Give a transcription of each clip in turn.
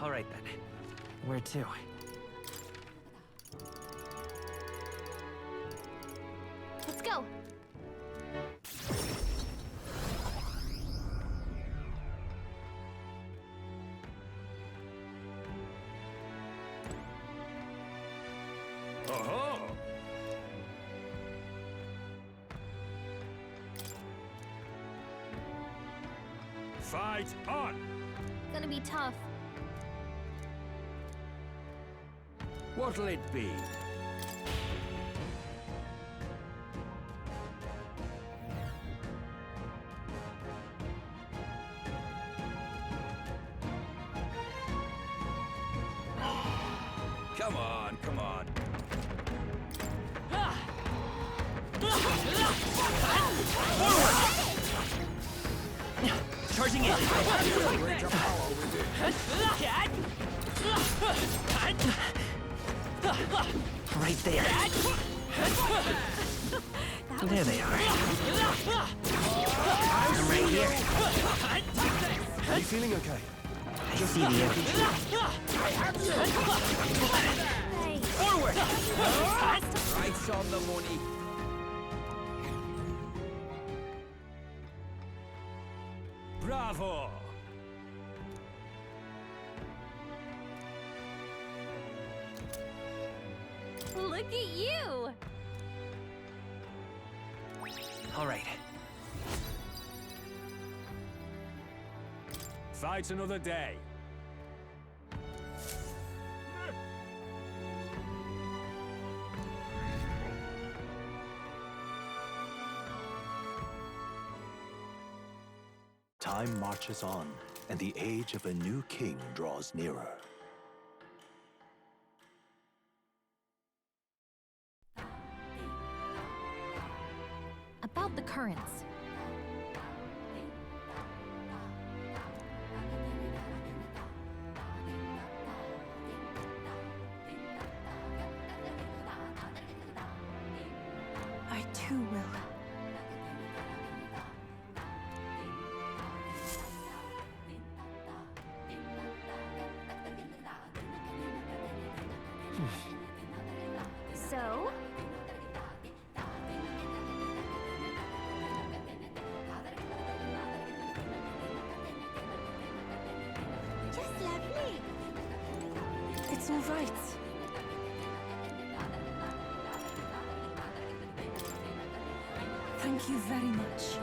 All right then. Where to? Let's go. Oh-ho! Fight on! Gonna be tough. What'll it be? Come on, come on. Charging in! Right there. There they are. I'm right here. Are you feeling okay? I see the infantry. Hey. Forward! Right on the money. Bravo! Look at you! All right. Fight another day. Time marches on, and the age of a new king draws nearer. About the currents. I too will. So? Just lovely. It's all right. Thank you very much.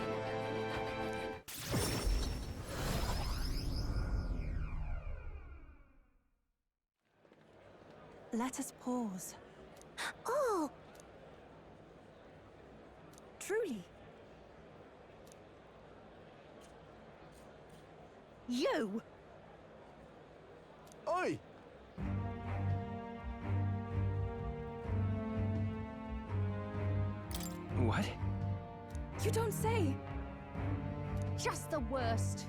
Let us pause. Oh! Truly. You! Oi! What? You don't say! Just the worst.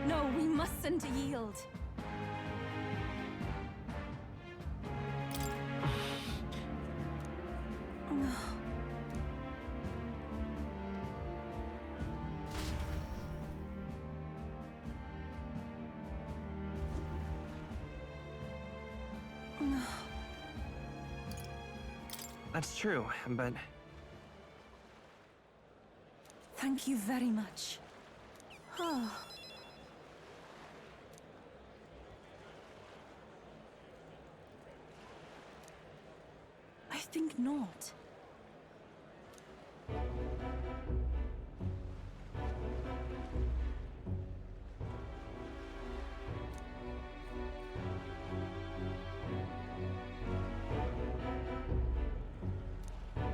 No, we mustn't yield. No. No. That's true, but... Thank you very much. Oh. I think not.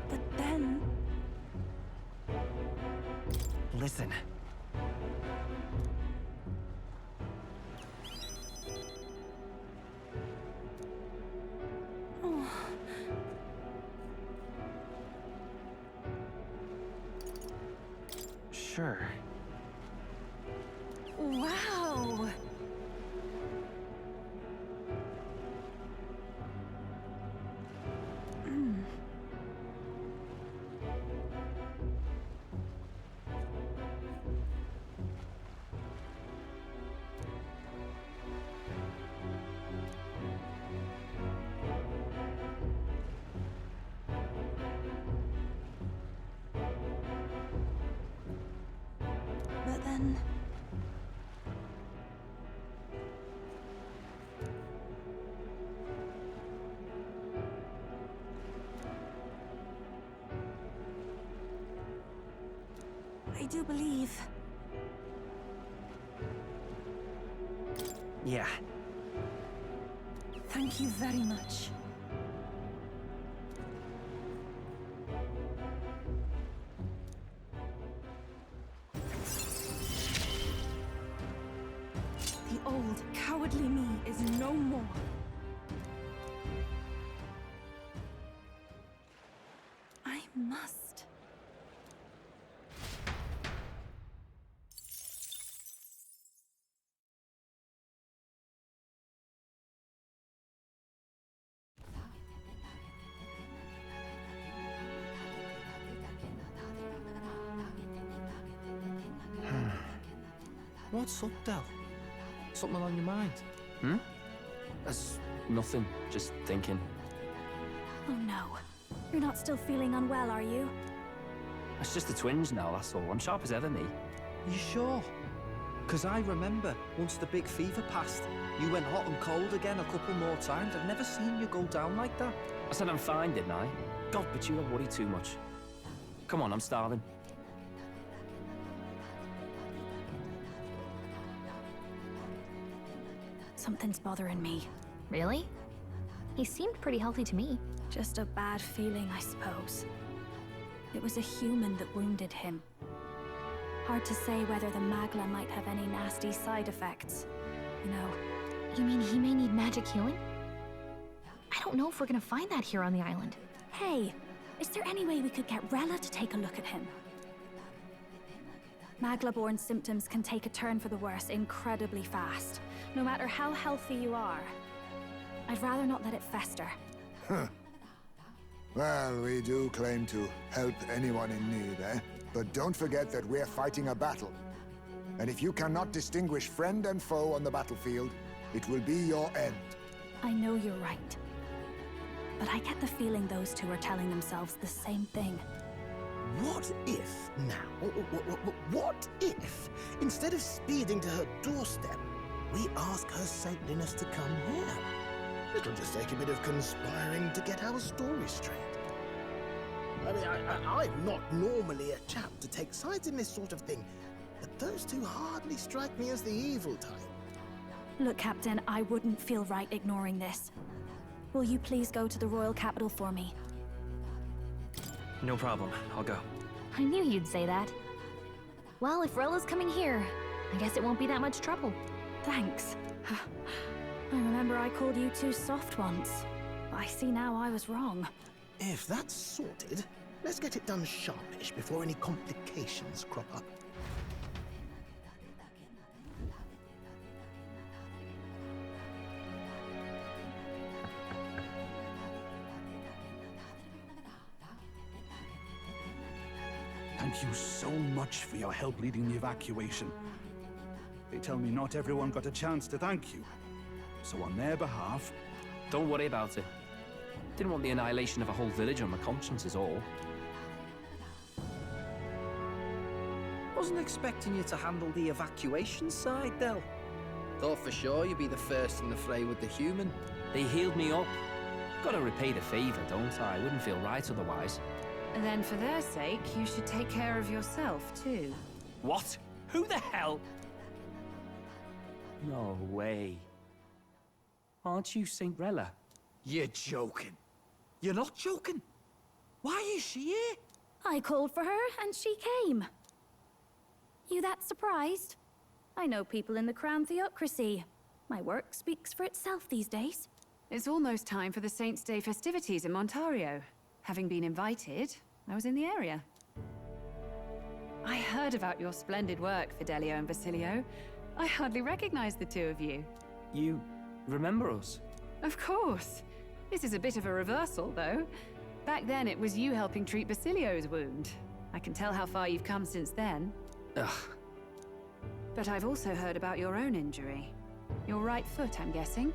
But then... Listen. Oh. Sure. Wow! But then... I do believe... Yeah. Thank you very much. The old, cowardly me is no more. I must. What's up, Del? Something on your mind? Hmm? That's nothing. Just thinking. Oh no. You're not still feeling unwell, are you? It's just the twinge now, that's all. I'm sharp as ever, me. You sure? Because I remember, once the big fever passed, you went hot and cold again a couple more times. I've never seen you go down like that. I said I'm fine, didn't I? God, but you don't worry too much. Come on, I'm starving. Something's bothering me. Really? He seemed pretty healthy to me. Just a bad feeling, I suppose. It was a human that wounded him. Hard to say whether the Magla might have any nasty side effects. You know. You mean he may need magic healing? I don't know if we're gonna find that here on the island. Hey, is there any way we could get Rella to take a look at him? Magla-born symptoms can take a turn for the worse incredibly fast, no matter how healthy you are. I'd rather not let it fester. Huh. Well, we do claim to help anyone in need, eh? But don't forget that we're fighting a battle. And if you cannot distinguish friend and foe on the battlefield, it will be your end. I know you're right. But I get the feeling those two are telling themselves the same thing. What if now, what if, instead of speeding to her doorstep, we ask her saintliness to come here? It'll just take a bit of conspiring to get our story straight. I mean, I'm not normally a chap to take sides in this sort of thing, but those two hardly strike me as the evil type. Look, Captain, I wouldn't feel right ignoring this. Will you please go to the royal capital for me? No problem. I'll go. I knew you'd say that. Well, if Rella's coming here, I guess it won't be that much trouble. Thanks. I remember I called you too soft once. I see now I was wrong. If that's sorted, let's get it done sharpish before any complications crop up. Thank you so much for your help leading the evacuation. They tell me not everyone got a chance to thank you. So on their behalf... Don't worry about it. Didn't want the annihilation of a whole village on my conscience is all. Wasn't expecting you to handle the evacuation side, Del. Thought for sure you'd be the first in the fray with the human. They healed me up. Gotta repay the favor, don't I? Wouldn't feel right otherwise. Then for their sake, you should take care of yourself, too. What? Who the hell? No way. Aren't you Saint Rella? You're joking. You're not joking. Why is she here? I called for her, and she came. You that surprised? I know people in the Crown Theocracy. My work speaks for itself these days. It's almost time for the Saints' Day festivities in Montario. Having been invited, I was in the area. I heard about your splendid work, Fidelio and Basilio. I hardly recognized the two of you. You remember us? Of course. This is a bit of a reversal, though. Back then, it was you helping treat Basilio's wound. I can tell how far you've come since then. Ugh. But I've also heard about your own injury. Your right foot, I'm guessing.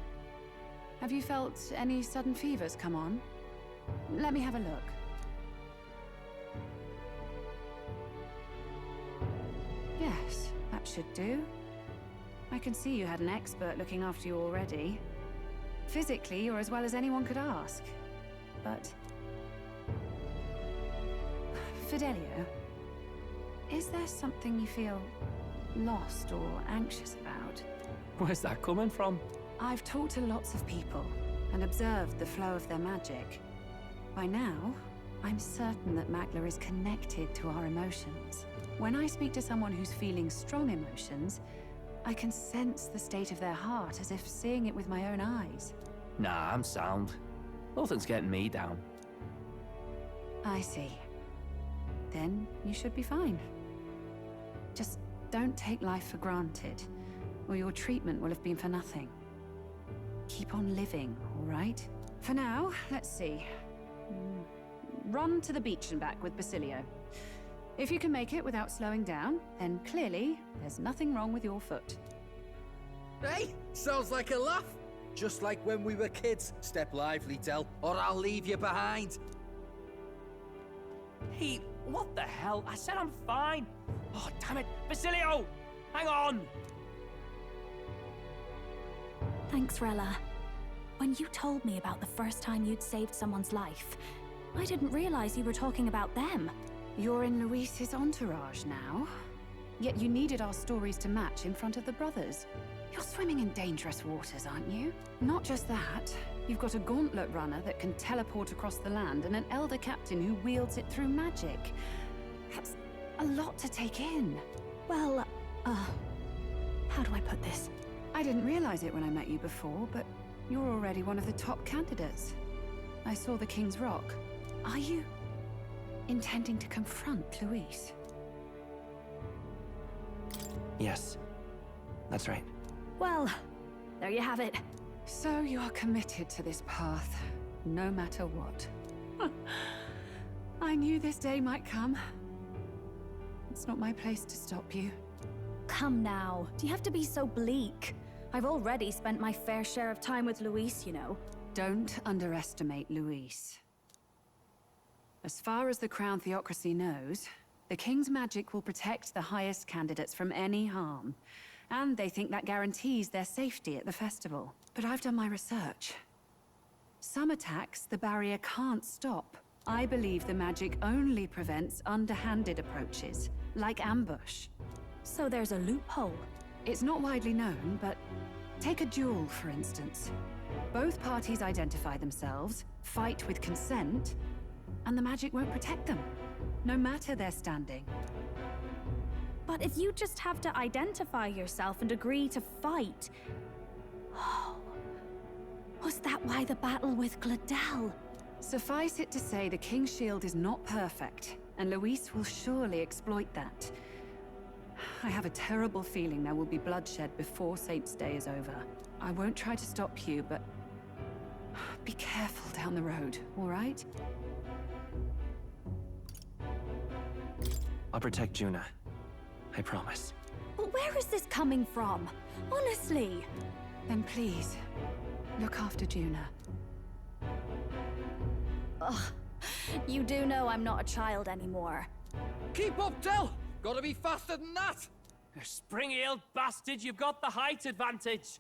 Have you felt any sudden fevers come on? Let me have a look. Yes. should do. I can see you had an expert looking after you already. Physically, you're as well as anyone could ask. But... Fidelio, is there something you feel lost or anxious about? Where's that coming from? I've talked to lots of people and observed the flow of their magic. By now, I'm certain that Magla is connected to our emotions. When I speak to someone who's feeling strong emotions, I can sense the state of their heart as if seeing it with my own eyes. Nah, I'm sound. Nothing's getting me down. I see. Then you should be fine. Just don't take life for granted, or your treatment will have been for nothing. Keep on living, all right? For now, let's see. Run to the beach and back with Basilio. If you can make it without slowing down, then clearly there's nothing wrong with your foot. Hey, sounds like a laugh. Just like when we were kids. Step lively, Del, or I'll leave you behind. Hey, what the hell? I said I'm fine. Oh, damn it. Basilio! Hang on! Thanks, Rella. When you told me about the first time you'd saved someone's life, I didn't realize you were talking about them. You're in Luis's entourage now. Yet you needed our stories to match in front of the brothers. You're swimming in dangerous waters, aren't you? Not just that, you've got a gauntlet runner that can teleport across the land and an elder captain who wields it through magic. That's a lot to take in. Well, how do I put this? I didn't realize it when I met you before, but you're already one of the top candidates. I saw the King's Rock. Are you intending to confront Luis? Yes, that's right. Well, there you have it. So you're committed to this path, no matter what. I knew this day might come. It's not my place to stop you. Come now, do you have to be so bleak? I've already spent my fair share of time with Luis, you know. Don't underestimate Luis. As far as the Crown Theocracy knows, the King's magic will protect the highest candidates from any harm. And they think that guarantees their safety at the festival. But I've done my research. Some attacks the barrier can't stop. I believe the magic only prevents underhanded approaches, like ambush. So there's a loophole. It's not widely known, but take a duel, for instance. Both parties identify themselves, fight with consent, and the magic won't protect them, no matter their standing. But if you just have to identify yourself and agree to fight... Oh, was that why the battle with Gladel? Suffice it to say, the King's Shield is not perfect, and Luis will surely exploit that. I have a terrible feeling there will be bloodshed before Saint's Day is over. I won't try to stop you, but... be careful down the road, all right? I'll protect Juna. I promise. But where is this coming from? Honestly. Then please, look after Juna. Ugh. You do know I'm not a child anymore. Keep up, Del! Gotta be faster than that! You spring-heeled bastard, you've got the height advantage.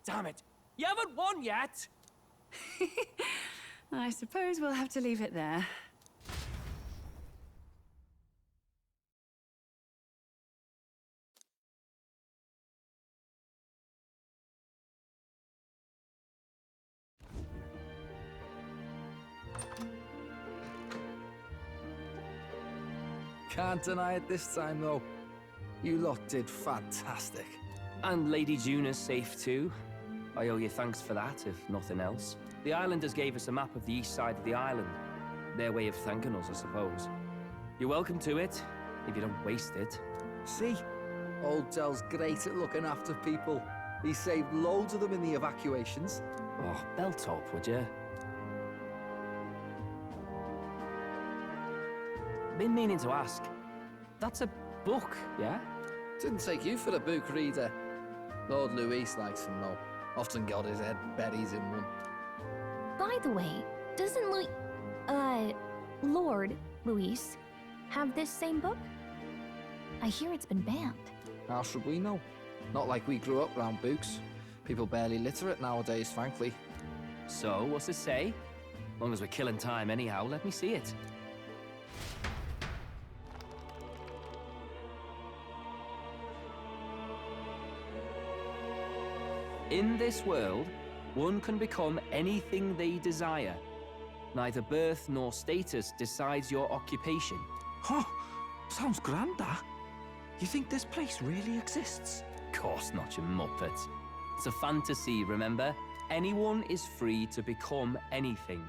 Damn it. You haven't won yet. I suppose we'll have to leave it there. Can't deny it this time, though. You lot did fantastic. And Lady Juna's safe too. I owe you thanks for that, if nothing else. The islanders gave us a map of the east side of the island. Their way of thanking us, I suppose. You're welcome to it, if you don't waste it. See? Old Del's great at looking after people. He saved loads of them in the evacuations. Oh, belt up, would you? Been meaning to ask. That's a book, yeah? Didn't take you for a book reader. Lord Luis likes them, though. Often got his head buried in one. By the way, doesn't Lord Luis have this same book? I hear it's been banned. How should we know? Not like we grew up round books. People barely literate nowadays, frankly. So, what's it say? As long as we're killing time anyhow, let me see it. In this world, one can become anything they desire. Neither birth nor status decides your occupation. Huh? Sounds grand, that. You think this place really exists? Of course not, you muppet. It's a fantasy, remember? Anyone is free to become anything.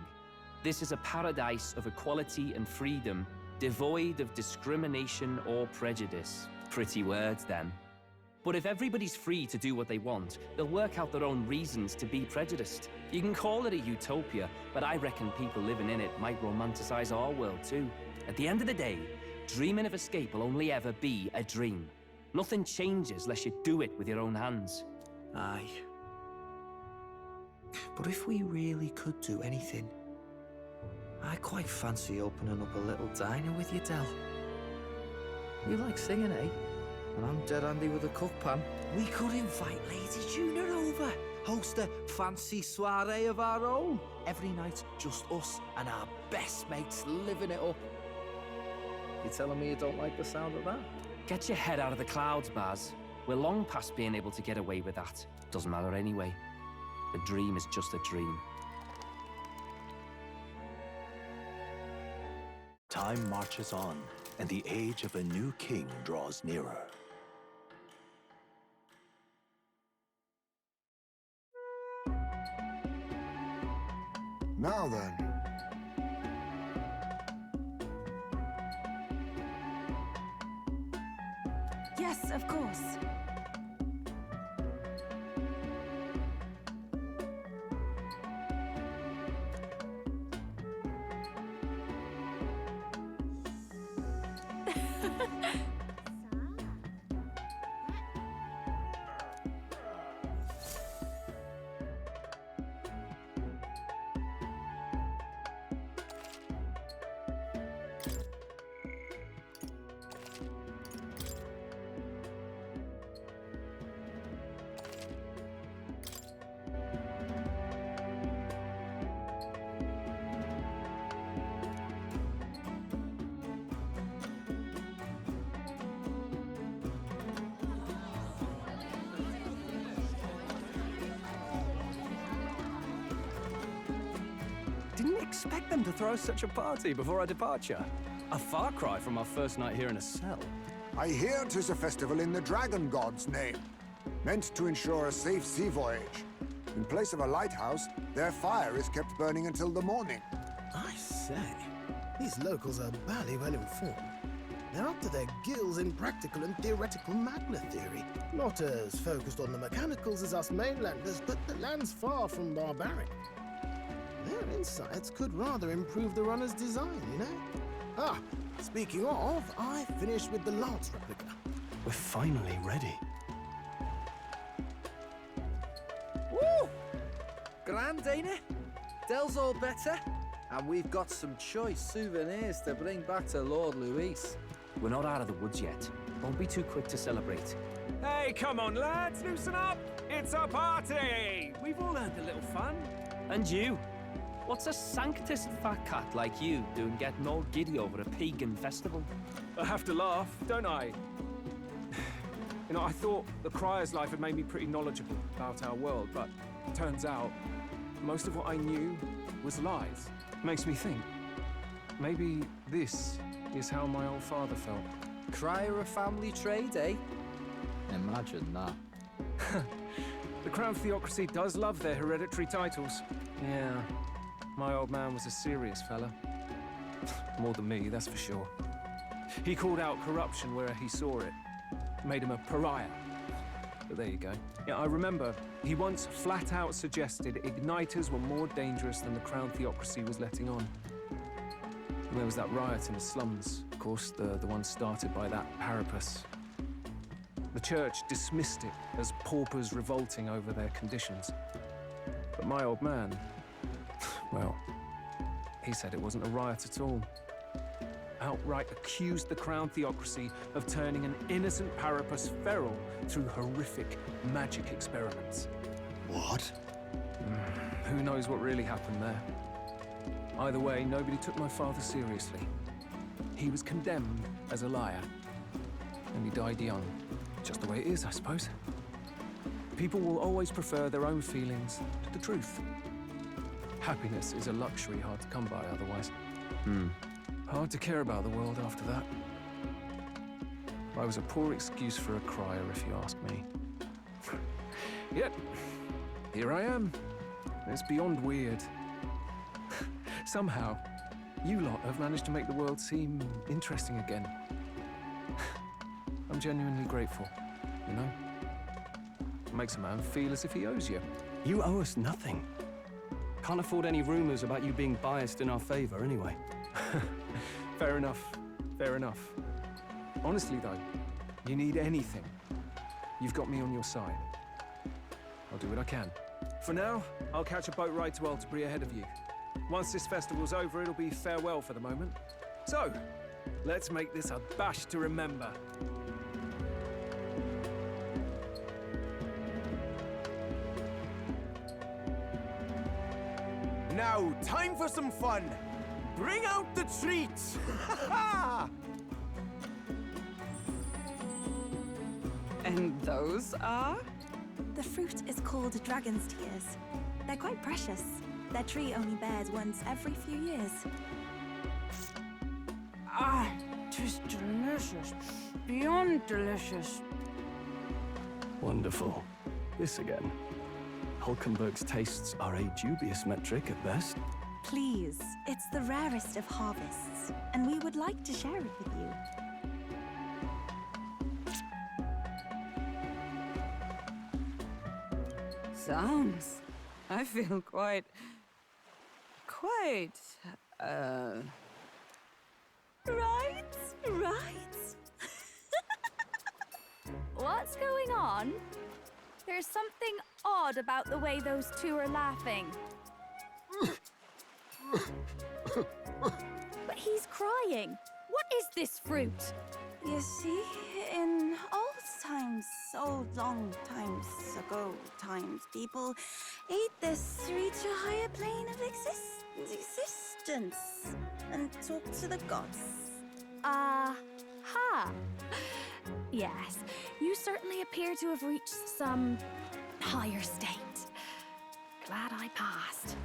This is a paradise of equality and freedom, devoid of discrimination or prejudice. Pretty words, them. But if everybody's free to do what they want, they'll work out their own reasons to be prejudiced. You can call it a utopia, but I reckon people living in it might romanticize our world too. At the end of the day, dreaming of escape will only ever be a dream. Nothing changes unless you do it with your own hands. Aye. But if we really could do anything, I quite fancy opening up a little diner with you, Del. You like singing, eh? And I'm dead handy with a cook pan. We could invite Lady Juna over. Host a fancy soiree of our own. Every night, just us and our best mates living it up. You telling me you don't like the sound of that? Get your head out of the clouds, Baz. We're long past being able to get away with that. Doesn't matter anyway. A dream is just a dream. Time marches on, and the age of a new king draws nearer. Now then. Yes, of course. Didn't expect them to throw such a party before our departure. A far cry from our first night here in a cell. I hear 'tis a festival in the dragon god's name, meant to ensure a safe sea voyage. In place of a lighthouse, their fire is kept burning until the morning. I say, these locals are bally well informed. They're up to their gills in practical and theoretical magna theory. Not as focused on the mechanicals as us mainlanders, but the land's far from barbaric. Their insights could rather improve the runner's design, you know? Ah, speaking of, I finished with the lance replica. We're finally ready. Woo! Grand, ain't it? Del's all better. And we've got some choice souvenirs to bring back to Lord Luis. We're not out of the woods yet. Won't be too quick to celebrate. Hey, come on, lads, loosen up! It's a party! We've all earned a little fun. And you? What's a sanctus fat cat like you doing getting all giddy over a pagan festival? I have to laugh, don't I? You know, I thought the Crier's life had made me pretty knowledgeable about our world, but it turns out most of what I knew was lies. Makes me think, maybe this is how my old father felt. Crier a family trade, eh? Imagine that. The Crown Theocracy does love their hereditary titles. Yeah, my old man was a serious fella. More than me, that's for sure. He called out corruption where he saw it. Made him a pariah. But there you go. Yeah, I remember he once flat out suggested igniters were more dangerous than the Crown Theocracy was letting on. And there was that riot in the slums, of course, the one started by that Parapus. The church dismissed it as paupers revolting over their conditions. But my old man, well, he said it wasn't a riot at all. outright accused the Crown Theocracy of turning an innocent Parapus feral through horrific magic experiments. What? Who knows what really happened there? Either way, nobody took my father seriously. He was condemned as a liar, and he died young. Just the way it is, I suppose. People will always prefer their own feelings to the truth. Happiness is a luxury hard to come by otherwise. Hard to care about the world after that. I was a poor excuse for a crier, if you ask me. Yet, here I am. It's beyond weird. Somehow, you lot have managed to make the world seem interesting again. I'm genuinely grateful, you know? It makes a man feel as if he owes you. You owe us nothing. Can't afford any rumors about you being biased in our favor, anyway. Fair enough. Fair enough. Honestly, though, you need anything, you've got me on your side. I'll do what I can. For now, I'll catch a boat ride to Altabury ahead of you. Once this festival's over, it'll be farewell for the moment. So, let's make this a bash to remember. Now, time for some fun! Bring out the treats! And those are? The fruit is called dragon's tears. They're quite precious. Their tree only bears once every few years. Ah, 'tis delicious. Beyond delicious. Wonderful. This again. Hulkenberg's tastes are a dubious metric at best. Please, it's the rarest of harvests, and we would like to share it with you. Sounds. I feel quite... Right? What's going on? There's something odd about the way those two are laughing. But he's crying. What is this fruit? You see, in old times, old long times ago people ate this to reach a higher plane of existence and talk to the gods. Ha! Yes, you certainly appear to have reached some higher state. Glad I passed.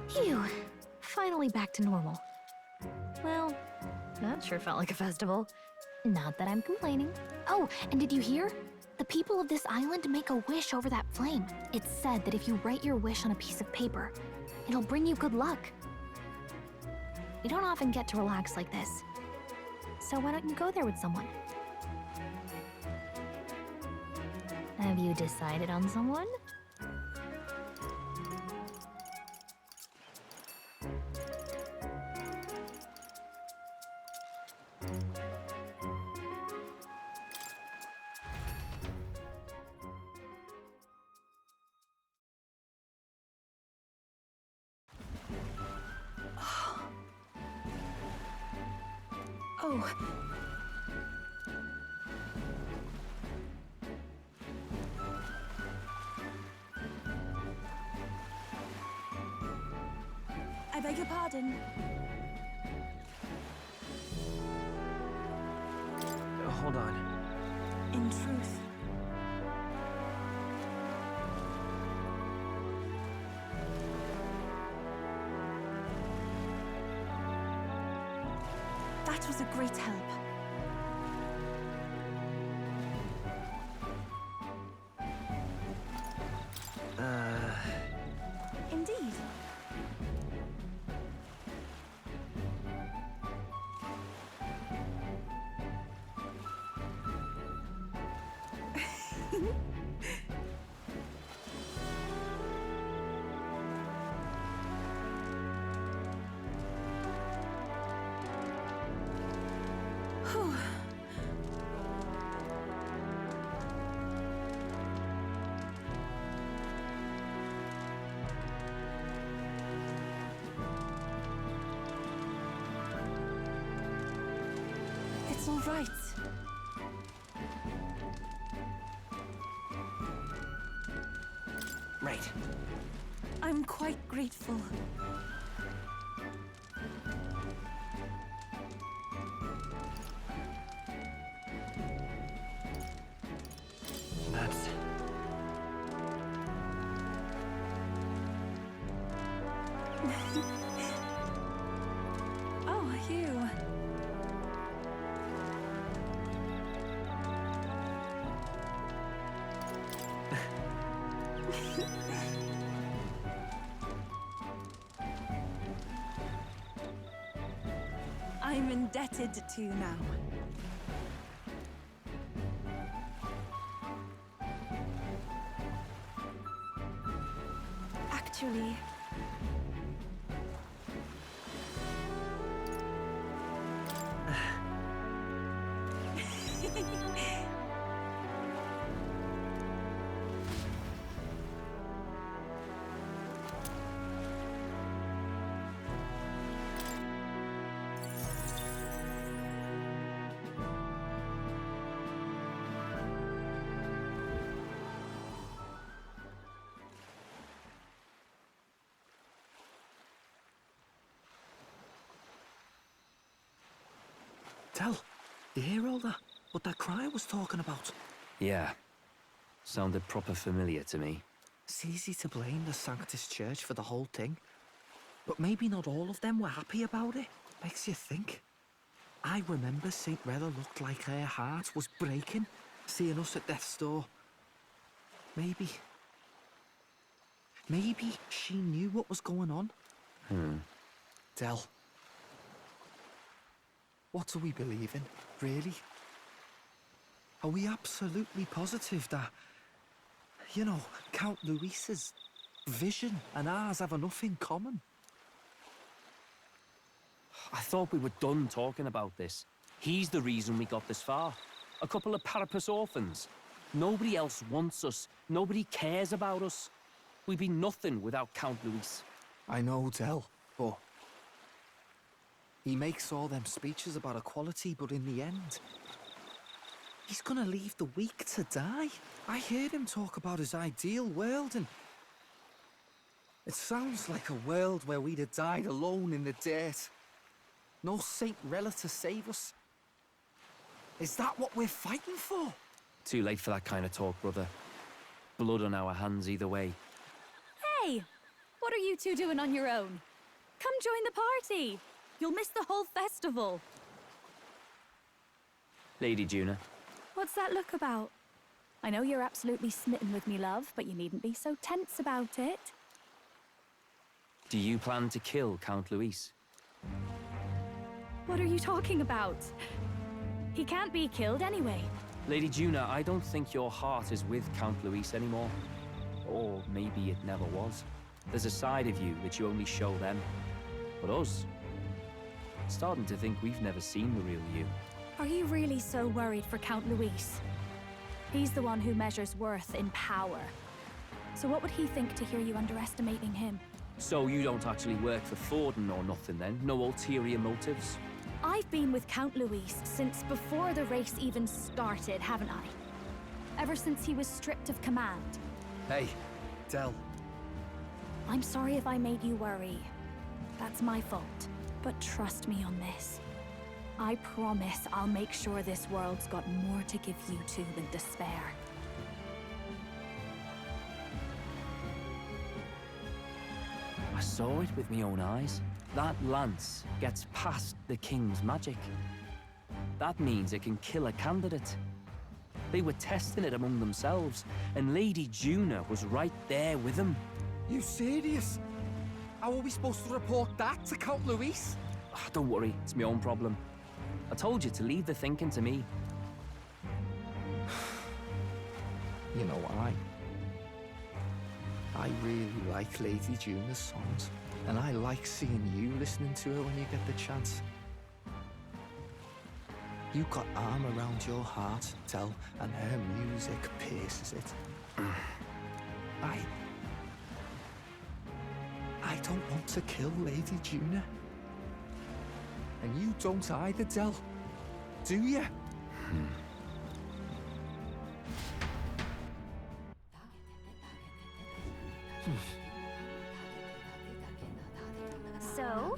Phew. Finally back to normal. Well, that sure felt like a festival. Not that I'm complaining. Oh, and did you hear? The people of this island make a wish over that flame. It's said that if you write your wish on a piece of paper, it'll bring you good luck. We don't often get to relax like this. So why don't you go there with someone? Have you decided on someone? Oh. I beg your pardon. Hold on. In truth, that was a great help. Indeed. Whew. It's all right. Right. I'm quite grateful. That's... Oh, you. I'm indebted to you now. Actually... Del, you hear all that? What that cry was talking about? Yeah. Sounded proper familiar to me. It's easy to blame the Sanctus Church for the whole thing. But maybe not all of them were happy about it. Makes you think. I remember St. Rella looked like her heart was breaking, seeing us at death's door. Maybe she knew what was going on. Del. What do we believe in, really? Are we absolutely positive that, you know, Count Luis's vision and ours have enough in common? I thought we were done talking about this. He's the reason we got this far. A couple of Parapus orphans. Nobody else wants us. Nobody cares about us. We'd be nothing without Count Luis. I know, Del, but... he makes all them speeches about equality, but in the end... he's gonna leave the weak to die. I heard him talk about his ideal world, and... it sounds like a world where we'd have died alone in the dirt. No Saint Rella to save us. Is that what we're fighting for? Too late for that kind of talk, brother. Blood on our hands either way. Hey! What are you two doing on your own? Come join the party! You'll miss the whole festival. Lady Juna. What's that look about? I know you're absolutely smitten with me, love, but you needn't be so tense about it. Do you plan to kill Count Luis? What are you talking about? He can't be killed anyway. Lady Juna, I don't think your heart is with Count Luis anymore. Or maybe it never was. There's a side of you that you only show them. But us, starting to think we've never seen the real you. Are you really so worried for Count Luis? He's the one who measures worth in power. So what would he think to hear you underestimating him? So you don't actually work for Thornton or nothing then? No ulterior motives? I've been with Count Luis since before the race even started, haven't I? Ever since he was stripped of command. Hey, Del. I'm sorry if I made you worry. That's my fault. But trust me on this. I promise I'll make sure this world's got more to give you two than despair. I saw it with my own eyes. That lance gets past the king's magic. That means it can kill a candidate. They were testing it among themselves, and Lady Juna was right there with them. You serious? How are we supposed to report that to Count Luis? Don't worry, it's my own problem. I told you to leave the thinking to me. You know, I really like Lady Juna's songs, and I like seeing you listening to her when you get the chance. You got arm around your heart, Del, and her music pierces it. I don't want to kill Lady Juna. And you don't either, Del. do you? So?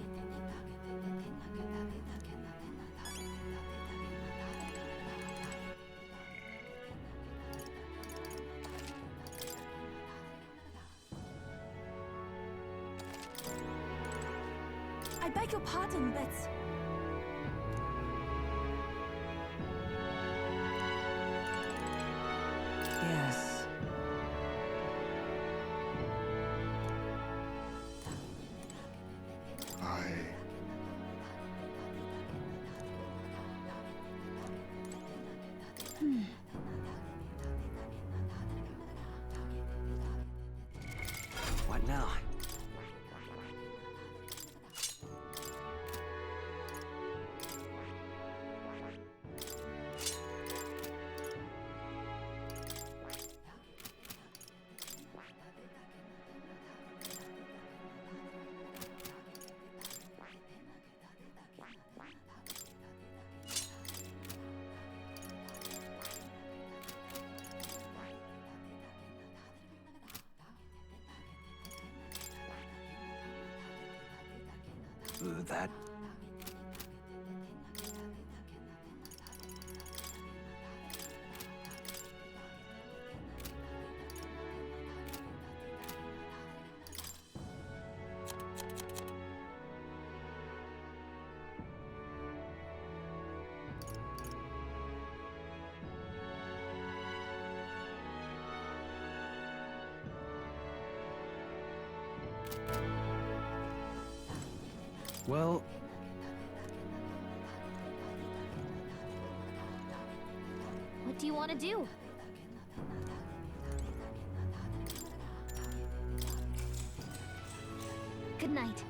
I beg your pardon, but Yes. What now? That... Well, What do you want to do? Good night.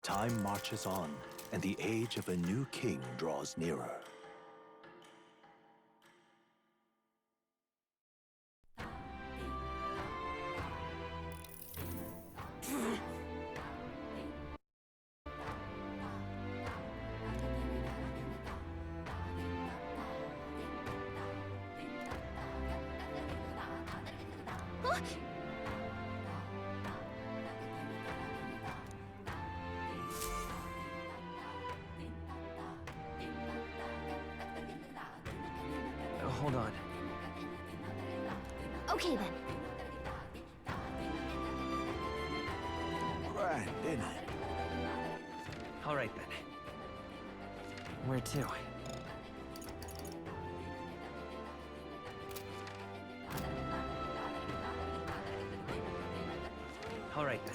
Time marches on, and the age of a new king draws nearer. Hold on. Okay then. Grand, isn't it? All right then. Where to? All right then.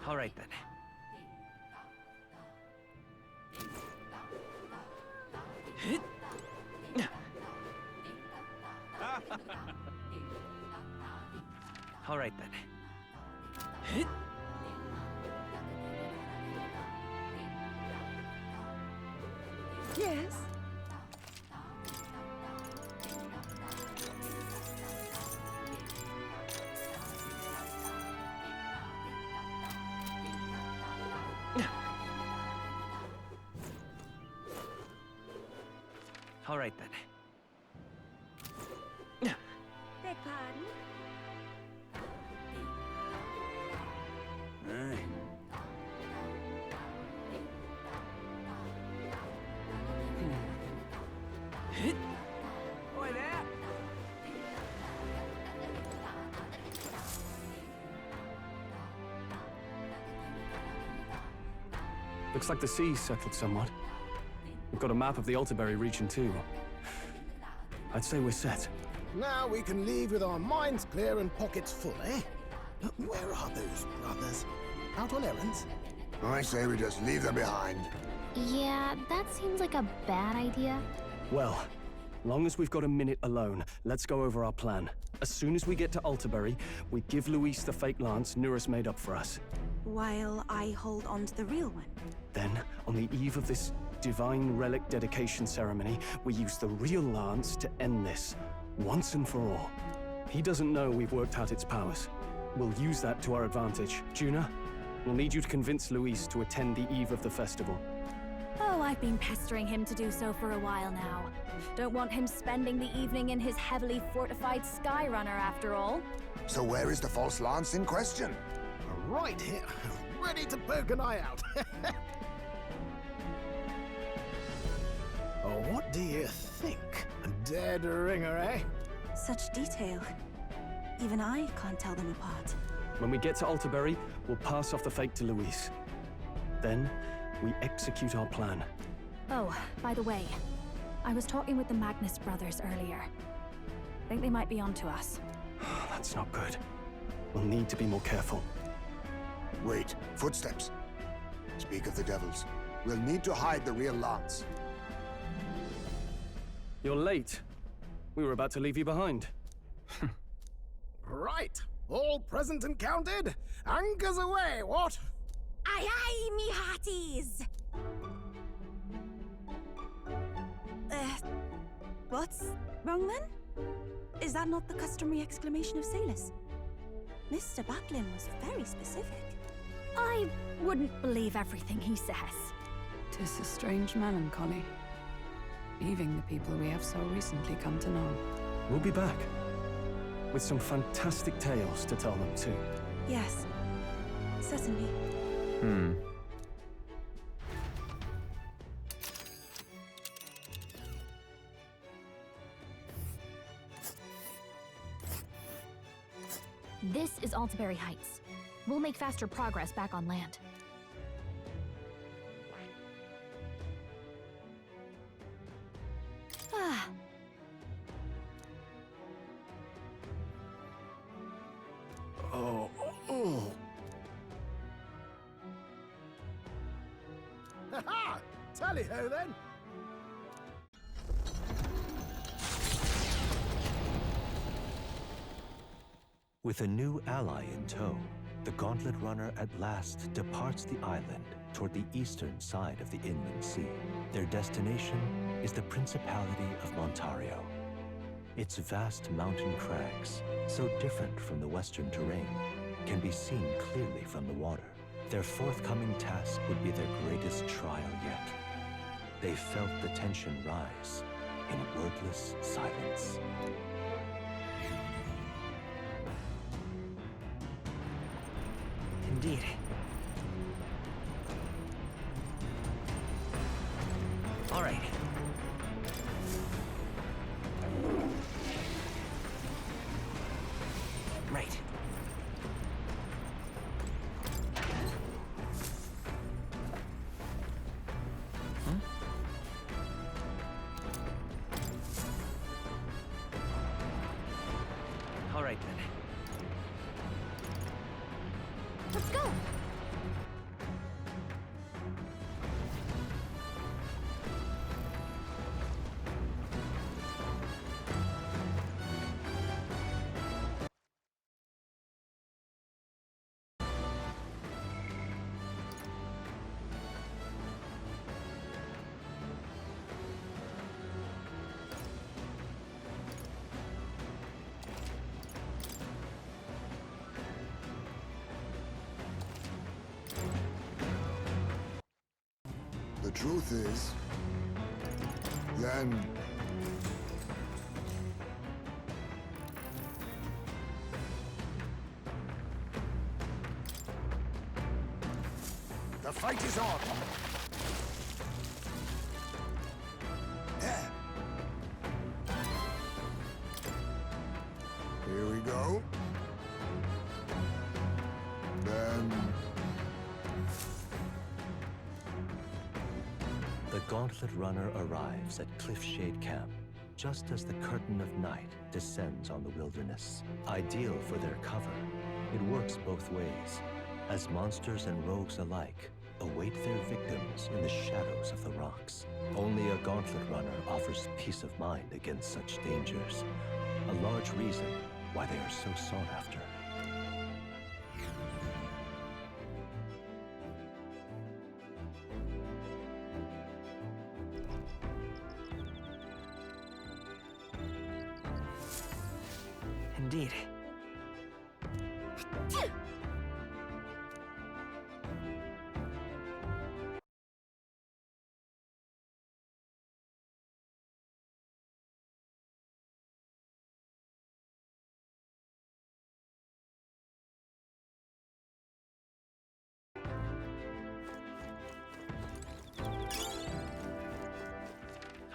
All right then. All right then. yes. All right then. Beg pardon? Aye. Oi there! Looks like the sea's settled somewhat. We've got a map of the Altabury region too. I'd say we're set. Now we can leave with our minds clear and pockets full, eh? But where are those brothers? Out on errands? I say we just leave them behind. Yeah, that seems like a bad idea. Well, long as we've got a minute alone, let's go over our plan. As soon as we get to Altabury, we give Luis the fake lance Neura's made up for us. While I hold on to the real one. Then, on the eve of this divine relic dedication ceremony, we use the real lance to end this, once and for all. He doesn't know we've worked out its powers. We'll use that to our advantage. Juna, we'll need you to convince Luis to attend the eve of the festival. Oh, I've been pestering him to do so for a while now. Don't want him spending the evening in his heavily fortified Skyrunner after all. So where is the false lance in question? Right here, ready to poke an eye out. Oh, what do you think? Dead ringer, eh? Such detail. Even I can't tell them apart. When we get to Altabury, we'll pass off the fake to Luis. Then, we execute our plan. Oh, by the way, I was talking with the Magnus brothers earlier. Think they might be onto us. That's not good. We'll need to be more careful. Wait, footsteps. Speak of the devils. We'll need to hide the real lance. You're late. We were about to leave you behind. Right, all present and counted? Anchors away, what? Aye aye, me hearties! What's wrong then? Is that not the customary exclamation of sailors? Mr. Butlin was very specific. I wouldn't believe everything he says. 'Tis a strange melancholy, leaving the people we have so recently come to know. We'll be back. With some fantastic tales to tell them too. Yes, certainly. This is Altabury Heights. We'll make faster progress back on land. Ah. Oh. Ha-ha! Tally-ho then! With a new ally in tow, the Gauntlet Runner at last departs the island toward the eastern side of the inland sea. Their destination is the Principality of Montario. Its vast mountain crags, so different from the western terrain, can be seen clearly from the water. Their forthcoming task would be their greatest trial yet. They felt the tension rise in wordless silence. Indeed. All right. Right. All right then. Let's go! The truth is, then... The fight is on! There. Here we go. Then... The Gauntlet Runner arrives at Cliffshade Camp just as the curtain of night descends on the wilderness. Ideal for their cover, it works both ways, as monsters and rogues alike await their victims in the shadows of the rocks. Only a Gauntlet Runner offers peace of mind against such dangers, a large reason why they are so sought after. Indeed.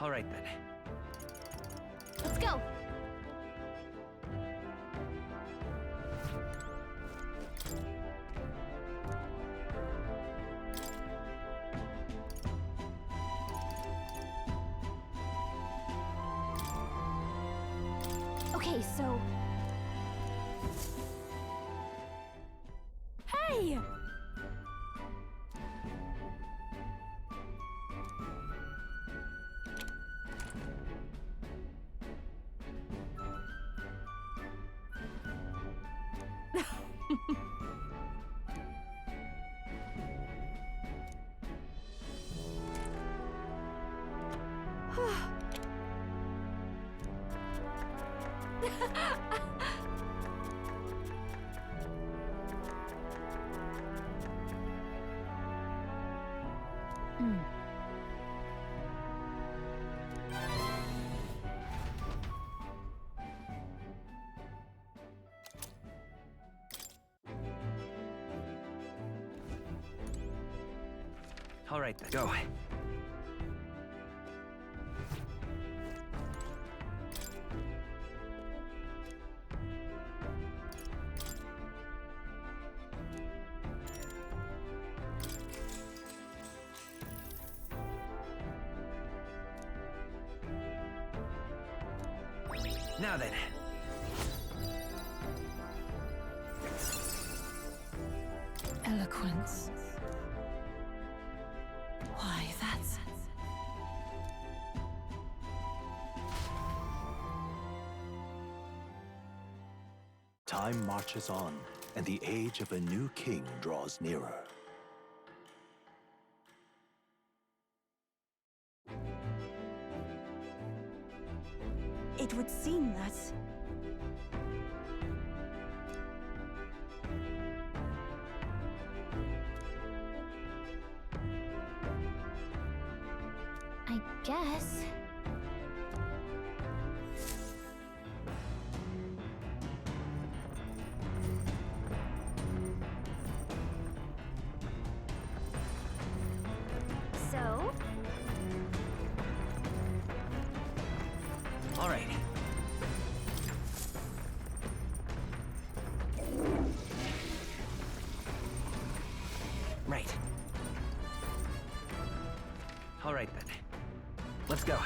All right, then. Let's go! Okay, so... Hey! All right, then. Go. Now then. Eloquence. Why, that's... Time marches on, and the age of a new king draws nearer. It would seem that... I guess... So? All right. Right. All right, then. Let's go.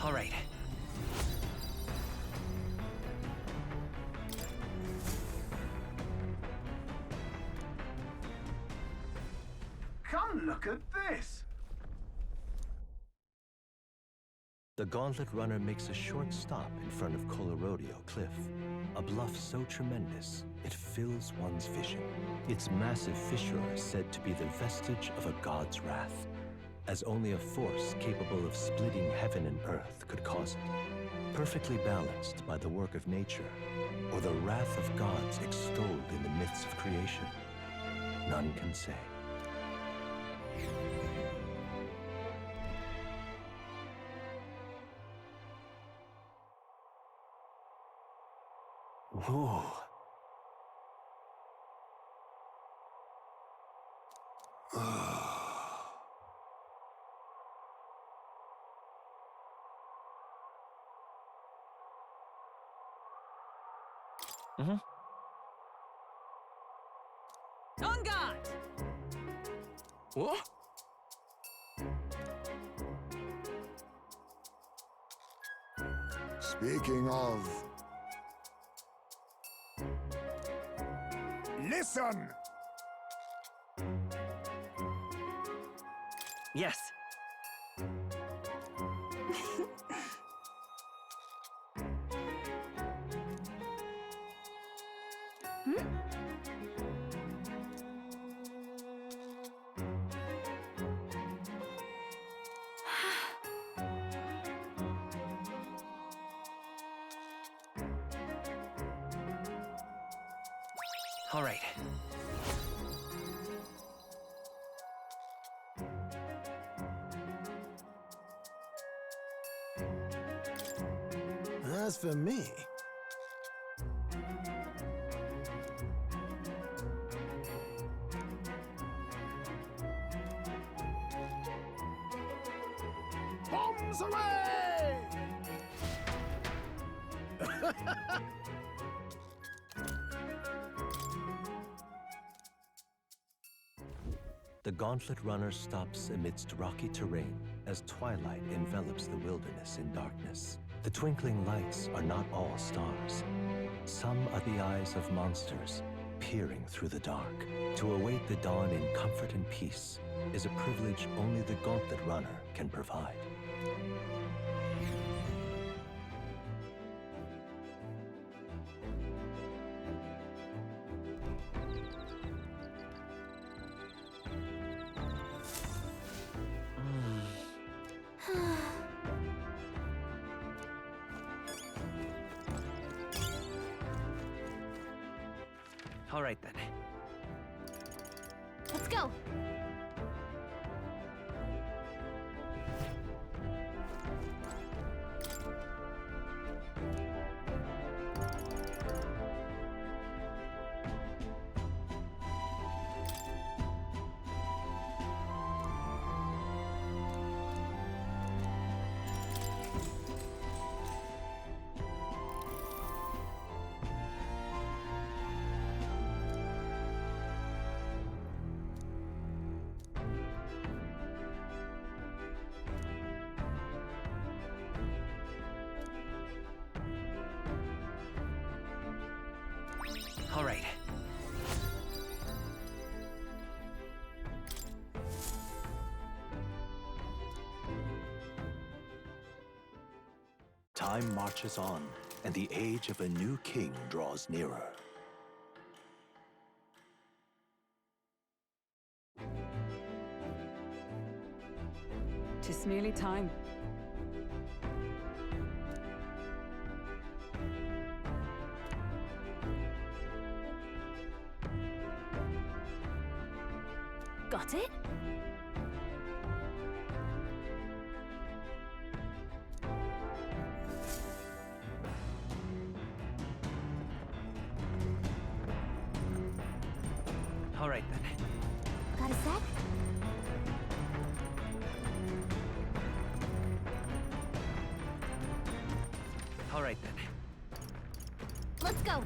All right. Come look at this! The Gauntlet Runner makes a short stop in front of Colerodio Cliff, a bluff so tremendous it fills one's vision. Its massive fissure is said to be the vestige of a god's wrath, as only a force capable of splitting heaven and earth could cause it. Perfectly balanced by the work of nature, or the wrath of gods extolled in the myths of creation, none can say. Ooh. On guard! What? Speaking of... Listen! Yes. All right. As for me, Bombs away! The Gauntlet Runner stops amidst rocky terrain as twilight envelops the wilderness in darkness. The twinkling lights are not all stars. Some are the eyes of monsters, peering through the dark. To await the dawn in comfort and peace is a privilege only the Gauntlet Runner can provide. All right then. Let's go. All right. Time marches on, and the age of a new king draws nearer. Tis merely time. Got it? All right then. Got a sec? All right then. Let's go.